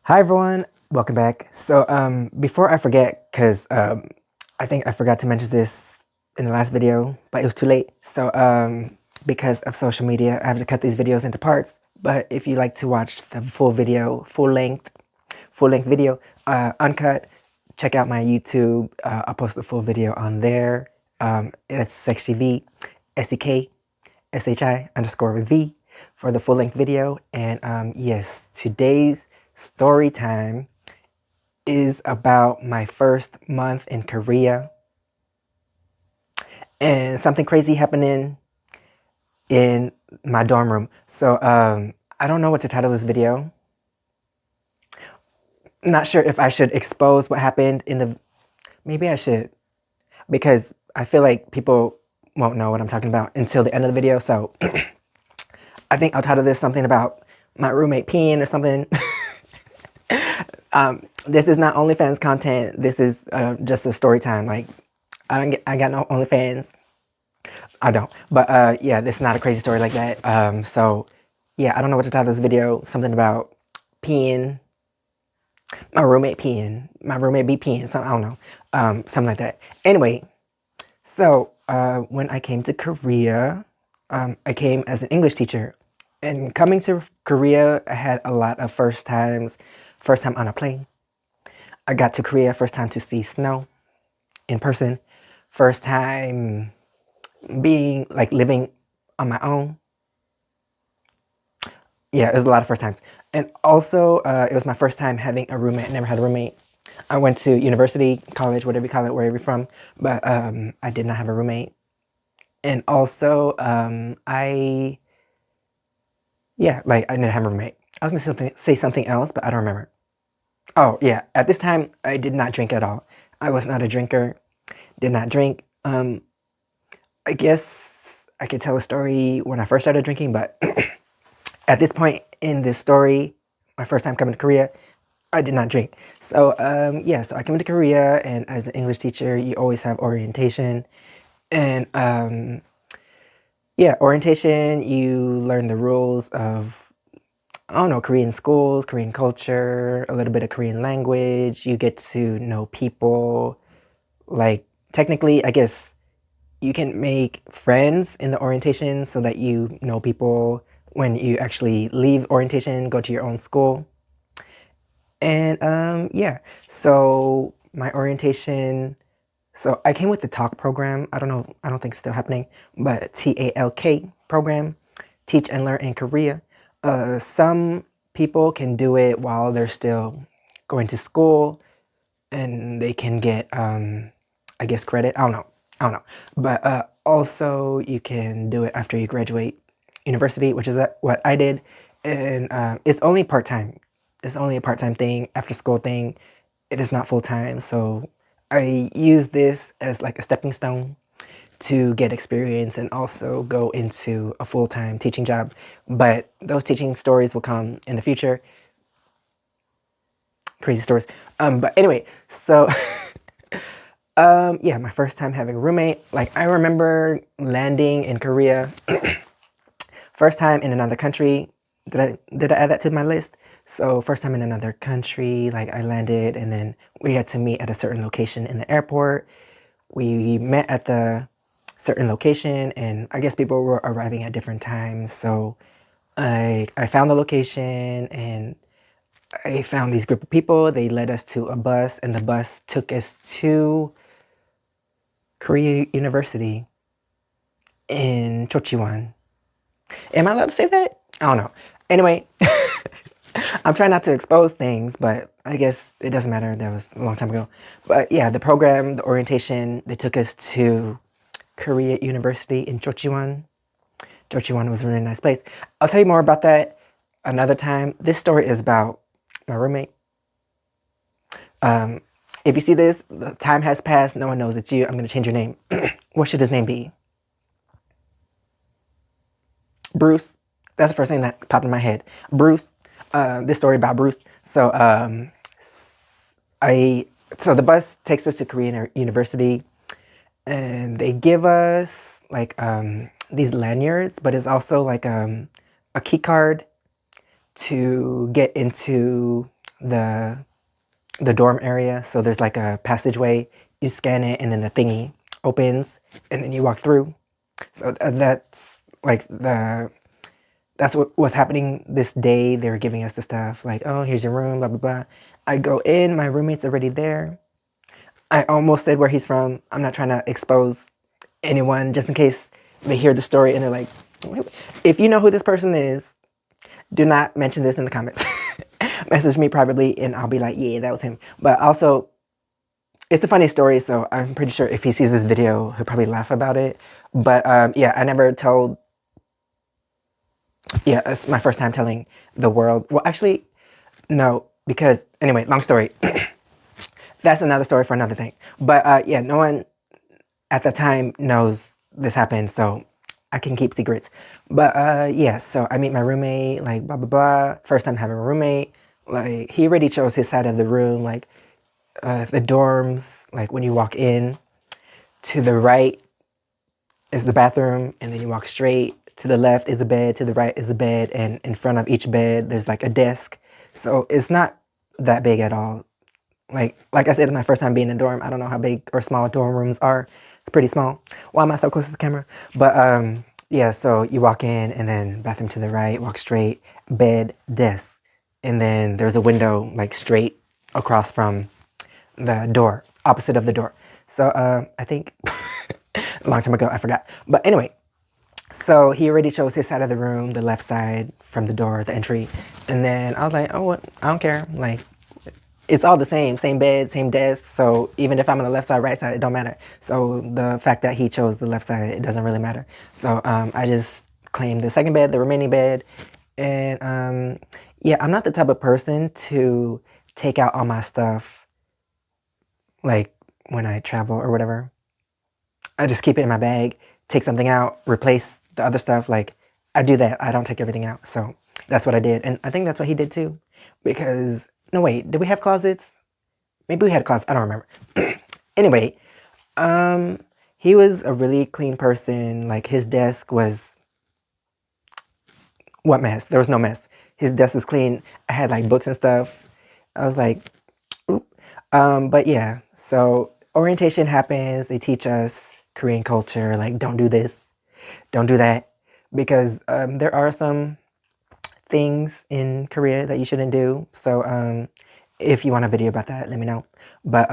Hi everyone, welcome back. So before I forget, because I think I forgot to mention this in the last video, but it was too late. So because of social media, I have to cut these videos into parts. But if you like to watch the full video, full length video, uncut, check out my YouTube. I'll post the full video on there. It's SexGV, SEK, SHI_V for the full length video. And yes, today's story time is about my first month in Korea and something crazy happening in my dorm room. So I don't know what to title this video. Not sure if I should expose what happened in the. Maybe I should, because I feel like people won't know what I'm talking about until the end of the video. So I think I'll title this something about my roommate peeing or something. This is not OnlyFans content. This is just a story time. Like I got no OnlyFans. I don't. But yeah, this is not a crazy story like that. So yeah, I don't know what to title this video. Something about peeing. My roommate peeing. My roommate be peeing. Something, I don't know. Something like that. Anyway, so when I came to Korea, I came as an English teacher. And coming to Korea, I had a lot of first times. First time on a plane. I got to Korea, first time to see snow in person. First time being like living on my own. Yeah, it was a lot of first times. And also, it was my first time having a roommate. I never had a roommate. I went to university, college, whatever you call it, wherever you're from, but I did not have a roommate. And also, like I didn't have a roommate. I was gonna say something else, but I don't remember. Oh yeah, at this time I did not drink at all. I was not a drinker. Did not drink. I guess I could tell a story when I first started drinking, but at this point in this story, my first time coming to Korea, I did not drink. So yeah, so I came to Korea, and as an English teacher, you always have orientation, and yeah, orientation. You learn the rules of, I don't know, Korean schools, Korean culture, a little bit of Korean language. You get to know people. Like technically, I guess you can make friends in the orientation so that you know people when you actually leave orientation, go to your own school. And yeah, so my orientation, so I came with the talk program. I don't know, I don't think it's still happening, but TALK program, Teach and Learn in Korea. Some people can do it while they're still going to school, and they can get, I guess, credit. I don't know. But also, you can do it after you graduate university, which is what I did. And it's only part time. It's only a part time thing, after school thing. It is not full time. So I use this as like a stepping stone to get experience and also go into a full time teaching job. But those teaching stories will come in the future. Crazy stories. But anyway, so yeah, my first time having a roommate. Like I remember landing in Korea, first time in another country. Did I add that to my list? So first time in another country, like I landed, and then we had to meet at a certain location in the airport. We met at the certain location, and I guess people were arriving at different times. So I found the location, and I found these group of people. They led us to a bus, and the bus took us to Korea University in Chochiwan. Am I allowed to say that? I don't know. Anyway, I'm trying not to expose things, but I guess it doesn't matter. That was a long time ago. But yeah, the program, the orientation, they took us to Korea University in Chochiwan. Chochiwan was a really nice place. I'll tell you more about that another time. This story is about my roommate. If you see this, the time has passed. No one knows it's you. I'm going to change your name. What should his name be? Bruce. That's the first thing that popped in my head. Bruce. This story about Bruce. So so the bus takes us to Korean University, and they give us like these lanyards, but it's also like a key card to get into the dorm area. So there's like a passageway. You scan it, and then the thingy opens, and then you walk through. So that's like that's what was happening this day. They were giving us the stuff like, oh, here's your room, blah blah blah. I go in, my roommate's already there. I almost said where he's from. I'm not trying to expose anyone, just in case they hear the story and they're like, if you know who this person is, do not mention this in the comments. Message me privately and I'll be like, yeah, that was him. But also, it's a funny story, so I'm pretty sure if he sees this video, he'll probably laugh about it. But yeah, I never told. Yeah, it's my first time telling the world. Well, actually, no, because anyway, long story. That's another story for another thing. But yeah, no one at the time knows this happened, so I can keep secrets. But yeah, so I meet my roommate, like blah blah blah. First time having a roommate. Like he already chose his side of the room, like the dorms. Like when you walk in, to the right is the bathroom, and then you walk straight. To the left is the bed, to the right is the bed, and in front of each bed there's like a desk. So it's not that big at all. Like I said, it's my first time being in a dorm. I don't know how big or small dorm rooms are. It's pretty small. Why am I so close to the camera? But yeah, so you walk in, and then bathroom to the right, walk straight, bed, desk. And then there's a window like straight across from the door, opposite of the door. So I think a long time ago, I forgot. But anyway, so he already chose his side of the room, the left side from the door, the entry. And then I was like, oh, what? I don't care. Like, it's all the same bed, same desk. So even if I'm on the left side, right side, it don't matter. So the fact that he chose the left side, it doesn't really matter. So I just claimed the second bed, the remaining bed. And yeah, I'm not the type of person to take out all my stuff like when I travel or whatever. I just keep it in my bag, take something out, replace the other stuff. Like I do that. I don't take everything out. So that's what I did. And I think that's what he did too. Because, no wait, did we have closets? Maybe we had a closet. I don't remember. Anyway, he was a really clean person. Like his desk was, what mess? There was no mess. His desk was clean. I had like books and stuff. I was like, oop. But yeah, so orientation happens. They teach us Korean culture. Like, don't do this, don't do that. Because there are some things in Korea that you shouldn't do. So if you want a video about that, let me know. But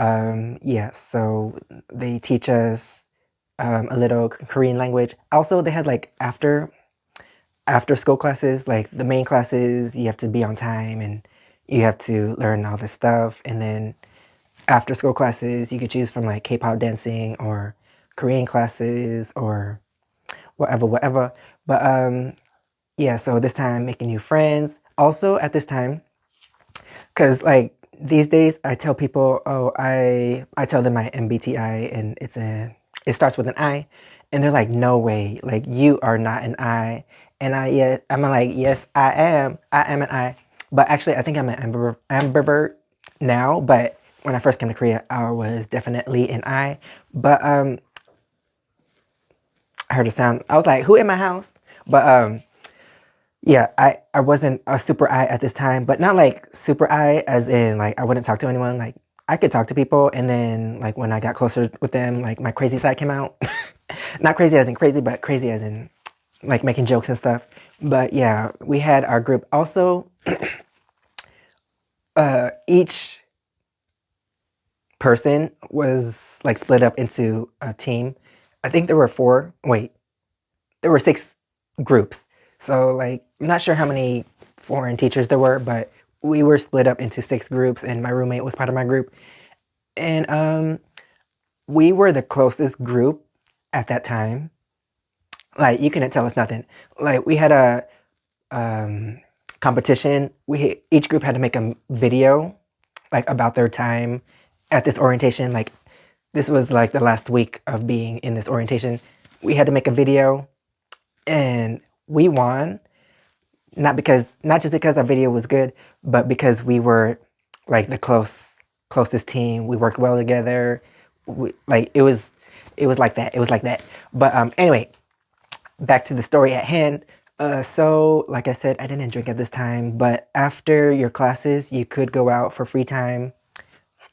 yeah, so they teach us a little Korean language. Also, they had like after school classes, like the main classes, you have to be on time and you have to learn all this stuff. And then after school classes, you could choose from like K-pop dancing or Korean classes or whatever. But yeah, so this time making new friends. Also at this time, because like these days I tell people, oh, I tell them my MBTI and it starts with an I, and they're like, no way, like you are not an I, and I'm like, yes, I am an I, but actually I think I'm an ambivert now, but when I first came to Korea, I was definitely an I, but I heard a sound, I was like, who in my house? But yeah, I wasn't a super I at this time, but not like super I as in like I wouldn't talk to anyone. Like I could talk to people, and then like when I got closer with them, like my crazy side came out. Not crazy as in crazy, but crazy as in like making jokes and stuff. But yeah, we had our group. Also, each person was like split up into a team. I think there were four. Wait, there were six groups. So like I'm not sure how many foreign teachers there were, but we were split up into six groups, and my roommate was part of my group. And we were the closest group at that time. Like you couldn't tell us nothing. Like we had a competition. We each group had to make a video like about their time at this orientation. Like this was like the last week of being in this orientation. We had to make a video, and we won. Not just because our video was good, but because we were like the closest team. We worked well together. Like it was like that. It was like that. But anyway, back to the story at hand. So, like I said, I didn't drink at this time, but after your classes, you could go out for free time,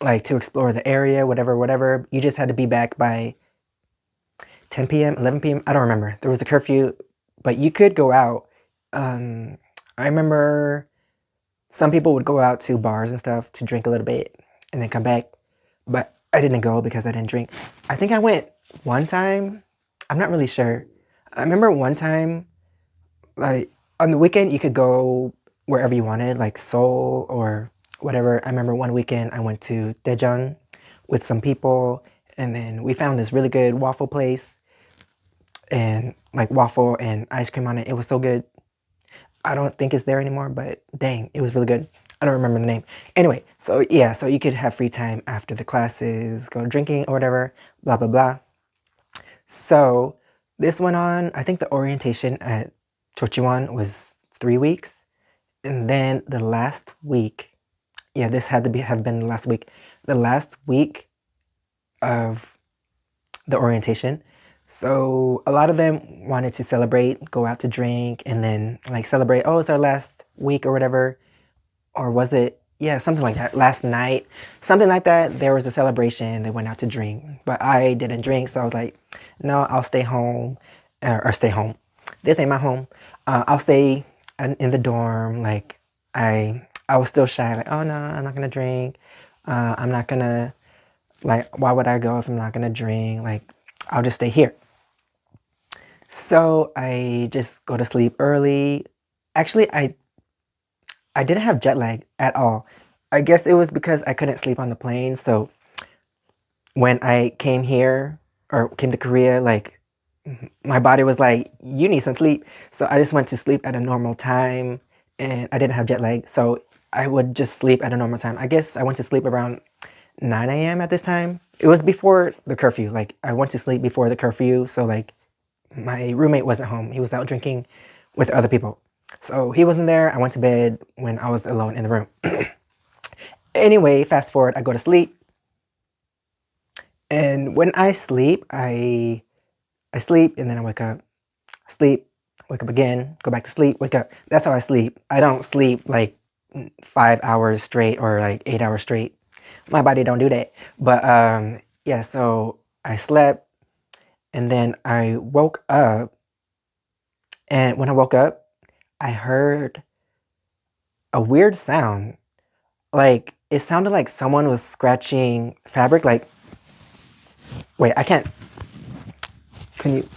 like to explore the area, whatever, whatever. You just had to be back by 10 p.m., 11 p.m. I don't remember. There was a curfew, but you could go out. Um, I remember some people would go out to bars and stuff to drink a little bit and then come back, but I didn't go because I didn't drink. I think I went one time. I'm not really sure. I remember one time, like on the weekend, you could go wherever you wanted, like Seoul or whatever. I remember one weekend I went to Daejeon with some people, and then we found this really good waffle place and like waffle and ice cream on it. It was so good. I don't think it's there anymore, but dang, it was really good. I don't remember the name. Anyway, so yeah, so you could have free time after the classes, go drinking or whatever, blah, blah, blah. So this went on, I think the orientation at Chochiwan was 3 weeks. And then the last week, yeah, this had to be have been the last week. The last week of the orientation. So a lot of them wanted to celebrate, go out to drink, and then like celebrate, oh, it's our last week or whatever. Or was it, yeah, something like that. Last night, something like that. There was a celebration. They went out to drink, but I didn't drink. So I was like, no, I'll stay home or stay home. This ain't my home. I'll stay in the dorm. Like I was still shy. Like, oh no, I'm not gonna drink. I'm not gonna, like, why would I go if I'm not gonna drink? Like, I'll just stay here. So I just go to sleep early. Actually, I didn't have jet lag at all. I guess it was because I couldn't sleep on the plane. So when I came here or came to Korea, like my body was like, you need some sleep. So I just went to sleep at a normal time and I didn't have jet lag. So I would just sleep at a normal time. I guess I went to sleep around 9 a.m. at this time. It was before the curfew. Like I went to sleep before the curfew. So like my roommate wasn't home. He was out drinking with other people. So he wasn't there. I went to bed when I was alone in the room. Anyway, fast forward, I go to sleep. And when I sleep, I sleep and then I sleep, wake up again, go back to sleep, wake up. That's how I sleep. I don't sleep like 5 hours straight or like 8 hours straight. My body don't do that. But yeah, so I slept and then I woke up. And when I woke up, I heard a weird sound. Like it sounded like someone was scratching fabric. Like, wait, I can't. Can you?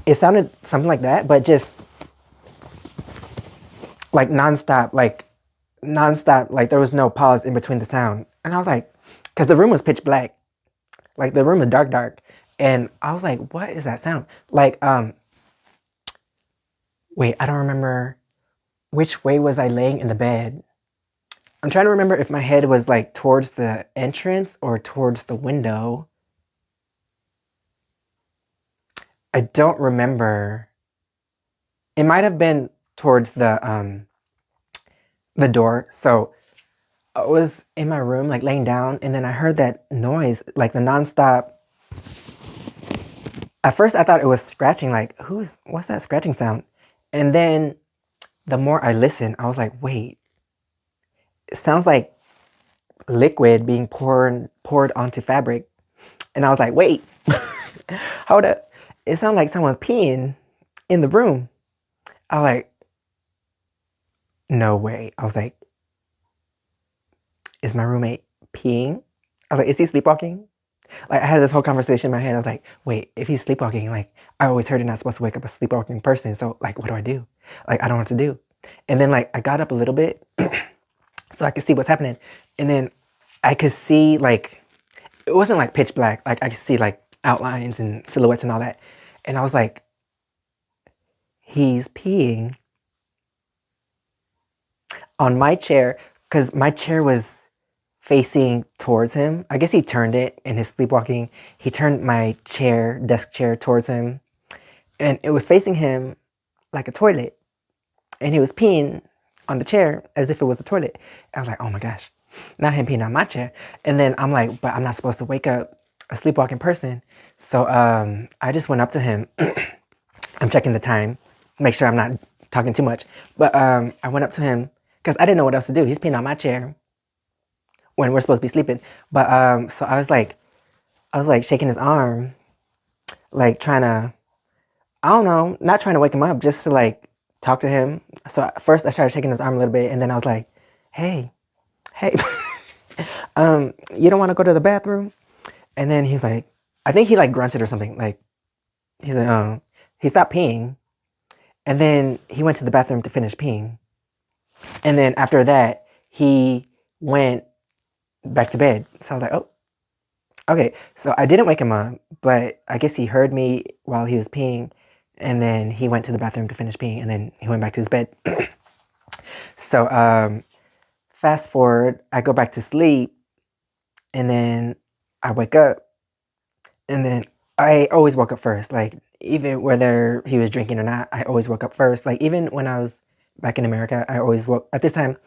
It sounded something like that, but just like nonstop, like there was no pause in between the sound. And I was like, because the room was pitch black, like the room was dark, dark, and I was like, what is that sound? Like, wait, I don't remember which way was I laying in the bed. I'm trying to remember if my head was like towards the entrance or towards the window. I don't remember. It might have been towards the door. So I was in my room, like laying down, and then I heard that noise, like the nonstop. At first, I thought it was scratching, like, what's that scratching sound? And then the more I listened, I was like, wait, it sounds like liquid being poured onto fabric. And I was like, wait, hold up. It sounded like someone's peeing in the room. I was like, no way. I was like, is my roommate peeing? I was like, is he sleepwalking? Like I had this whole conversation in my head. I was like, wait, if he's sleepwalking, like I always heard you're not supposed to wake up a sleepwalking person. So like, what do I do? Like I don't know what to do. And then like I got up a little bit so I could see what's happening. And then I could see like it wasn't like pitch black. Like I could see like outlines and silhouettes and all that. And I was like, he's peeing on my chair because my chair was facing towards him. I guess he turned it in his sleepwalking. He turned my chair, desk chair, towards him, and it was facing him like a toilet. And he was peeing on the chair as if it was a toilet. I was like, oh my gosh, not him peeing on my chair. And then I'm like, but I'm not supposed to wake up a sleepwalking person. So I just went up to him I'm checking the time, make sure I'm not talking too much. But I went up to him because I didn't know what else to do. He's peeing on my chair when we're supposed to be sleeping. But so I was like shaking his arm, like trying to, I don't know, not trying to wake him up, just to like talk to him. So first I started shaking his arm a little bit, and then I was like, hey, hey, you don't want to go to the bathroom? And then he's like, I think he like grunted or something. Like he's like, he stopped peeing, and then he went to the bathroom to finish peeing, and then after that he went back to bed. So I was like, oh, okay. So I didn't wake him up, but I guess he heard me while he was peeing, and then he went to the bathroom to finish peeing, and then he went back to his bed. So fast forward, I go back to sleep, and then I wake up, and then I always woke up first. Like even whether he was drinking or not, I always woke up first. Like even when I was back in America, I always woke at this time.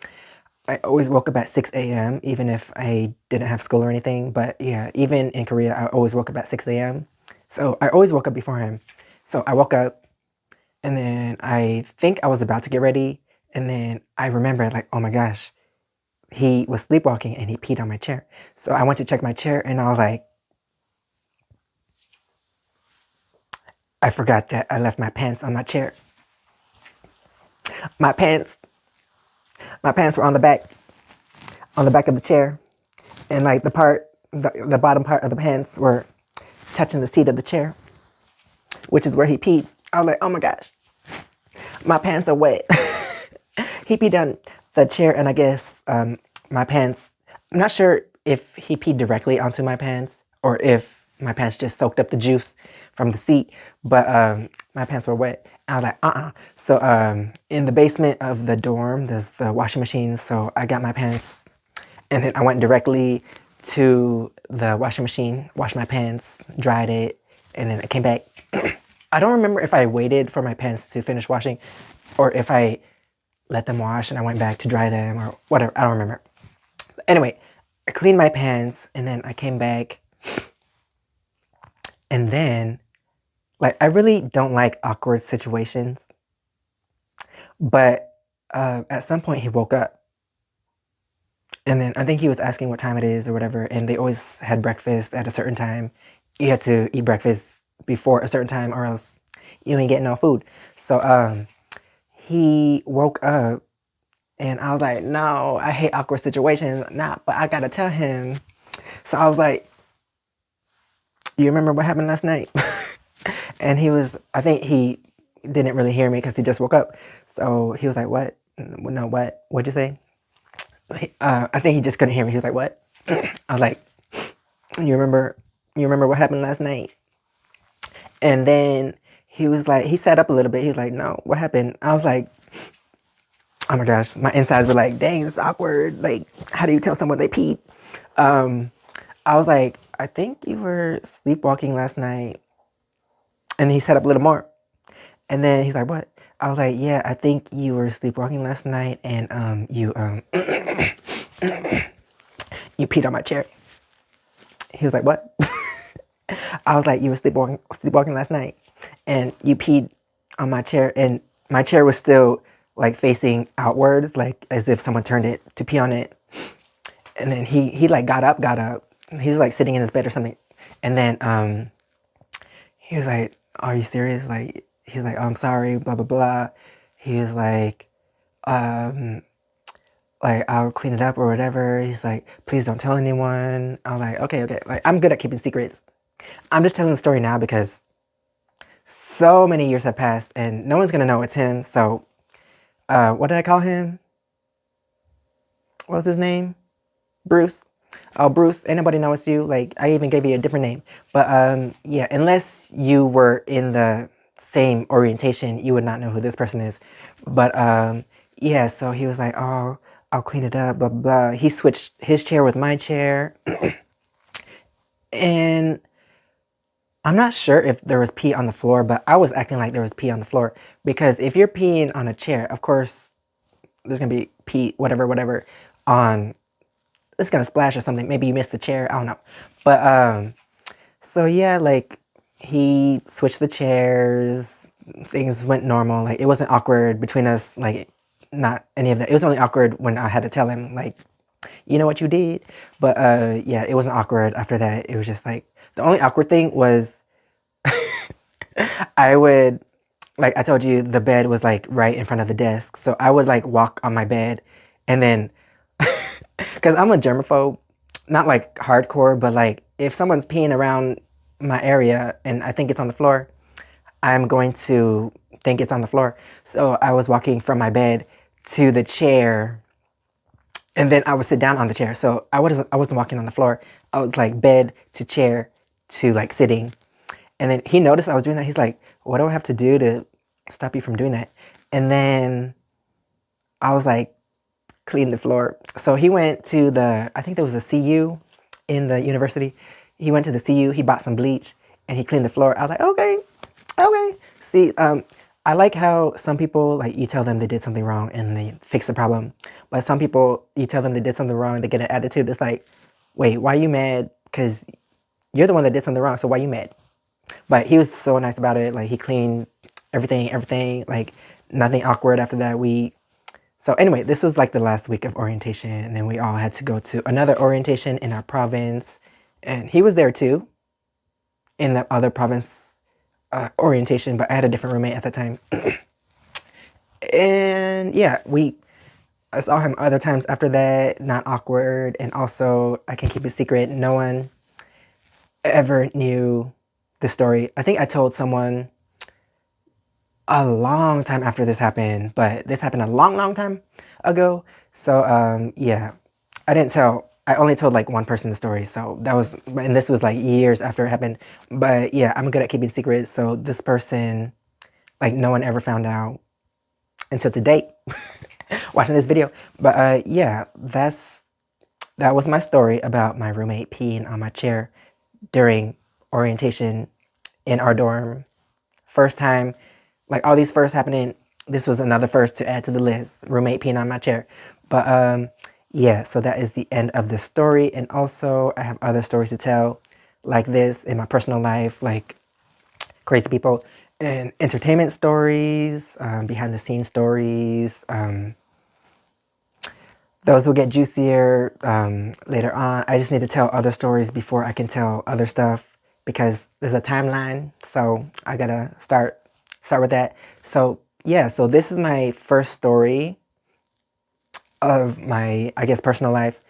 I always woke up at 6 a.m. even if I didn't have school or anything. But yeah, even in Korea, I always woke up at 6 a.m. So I always woke up before him. So I woke up, and then I think I was about to get ready, and then I remembered like, oh my gosh, he was sleepwalking and he peed on my chair. So I went to check my chair, and I was like, I forgot that I left my pants on my chair. My pants, my pants were on the back of the chair, and like the bottom part of the pants were touching the seat of the chair, which is where he peed. I was like, oh my gosh, my pants are wet. He peed on the chair, and I guess my pants, I'm not sure if he peed directly onto my pants or if my pants just soaked up the juice from the seat, but my pants were wet. I was like, So in the basement of the dorm, there's the washing machine, so I got my pants, and then I went directly to the washing machine, washed my pants, dried it, and then I came back. I don't remember if I waited for my pants to finish washing or if I let them wash and I went back to dry them or whatever. I don't remember. But anyway, I cleaned my pants, and then I came back, and then like I really don't like awkward situations, but at some point he woke up, and then I think he was asking what time it is or whatever, and they always had breakfast at a certain time. You had to eat breakfast before a certain time or else you ain't getting no food. So he woke up, and I was like, no, I hate awkward situations. Nah, but I gotta tell him. So I was like, you remember what happened last night? And he was, I think he didn't really hear me because he just woke up. So he was like, what? No, what? What'd you say? I think he just couldn't hear me. He was like, what? I was like, you remember, you remember what happened last night? And then he was like, he sat up a little bit. He was like, no, what happened? I was like, oh my gosh, my insides were like, dang, it's awkward. Like, how do you tell someone they peed? I was like, I think you were sleepwalking last night. And he sat up a little more. And then he's like, what? I was like, yeah, I think you were sleepwalking last night, and you peed on my chair. He was like, what? I was like, you were sleepwalking last night, and you peed on my chair, and my chair was still like facing outwards, like as if someone turned it to pee on it. And then he like got up. He's like sitting in his bed or something, and then he was like, are you serious? Like he's like, oh, I'm sorry, blah blah blah. He was um, like I'll clean it up or whatever. He's like, please don't tell anyone. I was like, okay, okay. Like I'm good at keeping secrets. I'm just telling the story now because so many years have passed and no one's gonna know it's him. So, what did I call him? What was his name? Bruce. Oh, Bruce. Anybody know it's you? Like I even gave you a different name. But yeah, unless you were in the same orientation, you would not know who this person is. But yeah, so he was like, oh, I'll clean it up, blah blah blah. He switched his chair with my chair, and I'm not sure if there was pee on the floor, but I was acting like there was pee on the floor because if you're peeing on a chair, of course there's gonna be pee, whatever, whatever, on. It's gonna splash or something. Maybe you missed the chair. I don't know, but so yeah, like he switched the chairs, things went normal. Like, it wasn't awkward between us, like, not any of that. It was only awkward when I had to tell him, like, you know what you did. But yeah, it wasn't awkward after that. It was just like, the only awkward thing was I would, like I told you, the bed was like right in front of the desk. So I would like walk on my bed and then, because I'm a germaphobe, not like hardcore, but like if someone's peeing around my area and I think it's on the floor, I'm going to think it's on the floor. So I was walking from my bed to the chair and then I would sit down on the chair. So I wasn't walking on the floor. I was like bed to chair to like sitting. And then he noticed I was doing that. He's like, what do I have to do to stop you from doing that? And then I was like, clean the floor. So he went to I think there was a CU in the university. He went to the CU, he bought some bleach and he cleaned the floor. I was like, okay, okay. See, I like how some people, like you tell them they did something wrong and they fix the problem. But some people, you tell them they did something wrong, they get an attitude. It's like, wait, why are you mad? Because you're the one that did something wrong, so why are you mad? But he was so nice about it. Like, he cleaned everything, like nothing awkward after that week. So anyway, this was like the last week of orientation, and then we all had to go to another orientation in our province, and he was there too, in the other province orientation, but I had a different roommate at the time. And yeah, I saw him other times after that, not awkward, and also I can keep it secret. No one ever knew the story. I think I told someone a long time after this happened, but this happened a long time ago. So yeah, I only told like one person the story. So and this was like years after it happened. But yeah, I'm good at keeping secrets. So this person, like, no one ever found out until to date, watching this video. But yeah, that was my story about my roommate peeing on my chair during orientation in our dorm. First time, like all these firsts happening, this was another first to add to the list. Roommate peeing on my chair. But yeah, so that is the end of the story. And also I have other stories to tell like this in my personal life, like crazy people and entertainment stories, behind the scenes stories. Those will get juicier later on. I just need to tell other stories before I can tell other stuff because there's a timeline. So I gotta start with that. So yeah, so this is my first story of my, I guess, personal life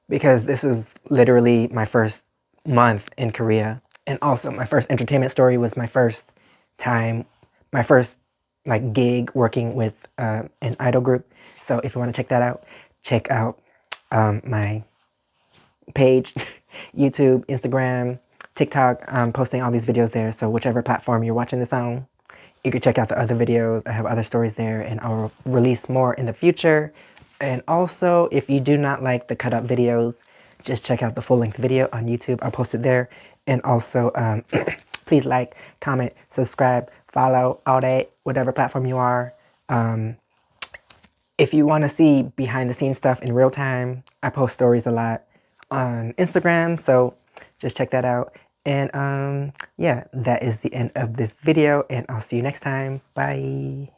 because this is literally my first month in Korea. And also my first entertainment story was my first time, my first like gig working with an idol group. So if you want to check out my page, YouTube, Instagram, TikTok. I'm posting all these videos there. So whichever platform you're watching this on, you can check out the other videos. I have other stories there and I'll release more in the future. And also, if you do not like the cut up videos, just check out the full length video on YouTube. I'll post it there. And also, please like, comment, subscribe, follow, all that, whatever platform you are. If you want to see behind the scenes stuff in real time, I post stories a lot on Instagram. So just check that out. And yeah, that is the end of this video and I'll see you next time. Bye.